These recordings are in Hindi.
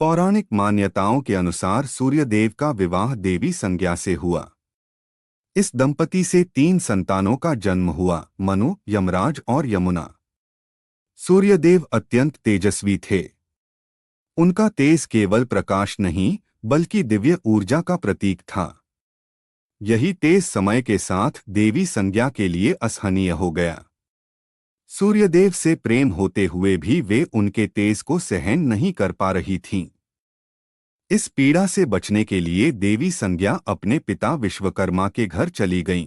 पौराणिक मान्यताओं के अनुसार सूर्यदेव का विवाह देवी संज्ञा से हुआ। इस दंपति से 3 संतानों का जन्म हुआ, मनु, यमराज और यमुना। सूर्यदेव अत्यंत तेजस्वी थे। उनका तेज केवल प्रकाश नहीं बल्कि दिव्य ऊर्जा का प्रतीक था। यही तेज समय के साथ देवी संज्ञा के लिए असहनीय हो गया। सूर्यदेव से प्रेम होते हुए भी वे उनके तेज को सहन नहीं कर पा रही थीं। इस पीड़ा से बचने के लिए देवी संज्ञा अपने पिता विश्वकर्मा के घर चली गईं।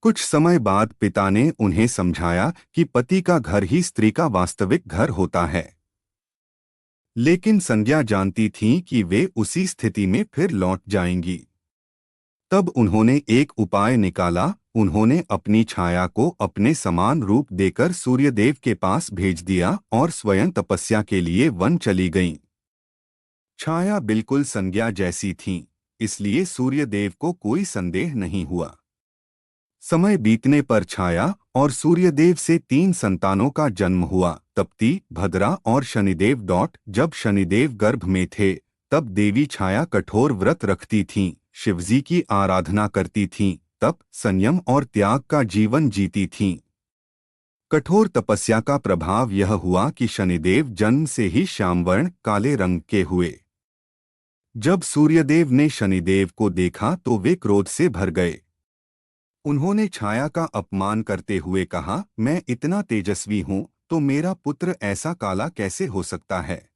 कुछ समय बाद पिता ने उन्हें समझाया कि पति का घर ही स्त्री का वास्तविक घर होता है। लेकिन संज्ञा जानती थीं कि वे उसी स्थिति में फिर लौट जाएंगी। तब उन्होंने एक उपाय निकाला। उन्होंने अपनी छाया को अपने समान रूप देकर सूर्यदेव के पास भेज दिया और स्वयं तपस्या के लिए वन चली गईं। छाया बिल्कुल संज्ञा जैसी थी, इसलिए सूर्यदेव को कोई संदेह नहीं हुआ। समय बीतने पर छाया और सूर्यदेव से 3 संतानों का जन्म हुआ, तप्ती, भद्रा और शनिदेव। जब शनिदेव गर्भ में थे तब देवी छाया कठोर व्रत रखती थीं, शिवजी की आराधना करती थीं, तप, संयम और त्याग का जीवन जीती थीं। कठोर तपस्या का प्रभाव यह हुआ कि शनिदेव जन्म से ही श्यामवर्ण काले रंग के हुए। जब सूर्यदेव ने शनिदेव को देखा तो वे क्रोध से भर गए। उन्होंने छाया का अपमान करते हुए कहा, मैं इतना तेजस्वी हूं तो मेरा पुत्र ऐसा काला कैसे हो सकता है।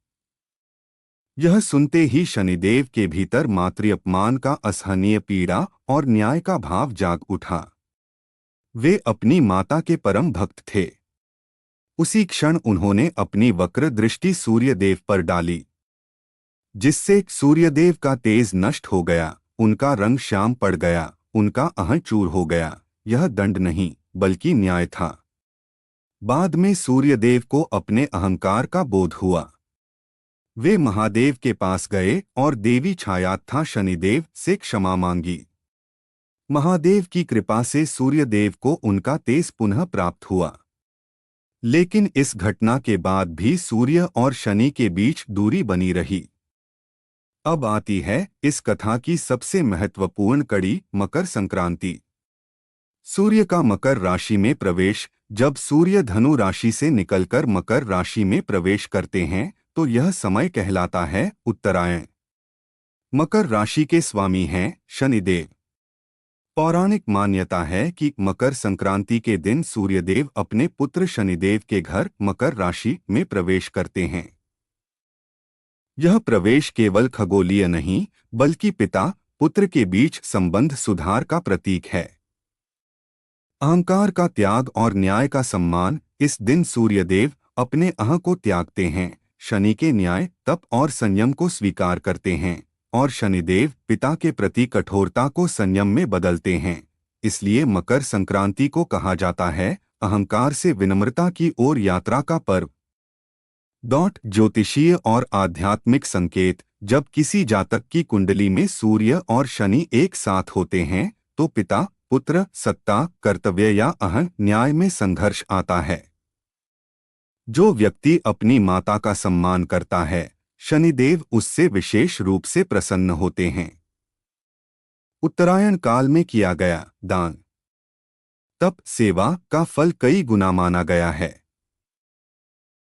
यह सुनते ही शनिदेव के भीतर मातृ अपमान का असहनीय पीड़ा और न्याय का भाव जाग उठा। वे अपनी माता के परम भक्त थे। उसी क्षण उन्होंने अपनी वक्र दृष्टि सूर्यदेव पर डाली, जिससे सूर्यदेव का तेज नष्ट हो गया। उनका रंग श्याम पड़ गया, उनका अहं चूर हो गया। यह दंड नहीं बल्कि न्याय था। बाद में सूर्यदेव को अपने अहंकार का बोध हुआ। वे महादेव के पास गए और देवी छायात्था शनिदेव से क्षमा मांगी। महादेव की कृपा से सूर्यदेव को उनका तेज पुनः प्राप्त हुआ। लेकिन इस घटना के बाद भी सूर्य और शनि के बीच दूरी बनी रही। अब आती है इस कथा की सबसे महत्वपूर्ण कड़ी, मकर संक्रांति। सूर्य का मकर राशि में प्रवेश। जब सूर्य धनु राशि से निकलकर मकर राशि में प्रवेश करते हैं तो यह समय कहलाता है उत्तरायण। मकर राशि के स्वामी हैं शनिदेव। पौराणिक मान्यता है कि मकर संक्रांति के दिन सूर्यदेव अपने पुत्र शनिदेव के घर मकर राशि में प्रवेश करते हैं। यह प्रवेश केवल खगोलीय नहीं बल्कि पिता पुत्र के बीच संबंध सुधार का प्रतीक है। अहंकार का त्याग और न्याय का सम्मान। इस दिन सूर्यदेव अपने अहं को त्यागते हैं, शनि के न्याय, तप और संयम को स्वीकार करते हैं, और शनिदेव पिता के प्रति कठोरता को संयम में बदलते हैं। इसलिए मकर संक्रांति को कहा जाता है अहंकार से विनम्रता की ओर यात्रा का पर्व। ज्योतिषीय और आध्यात्मिक संकेत। जब किसी जातक की कुंडली में सूर्य और शनि एक साथ होते हैं तो पिता पुत्र, सत्ता, कर्तव्य या अहं न्याय में संघर्ष आता है। जो व्यक्ति अपनी माता का सम्मान करता है, शनिदेव उससे विशेष रूप से प्रसन्न होते हैं। उत्तरायण काल में किया गया दान, तप, सेवा का फल कई गुना माना गया है।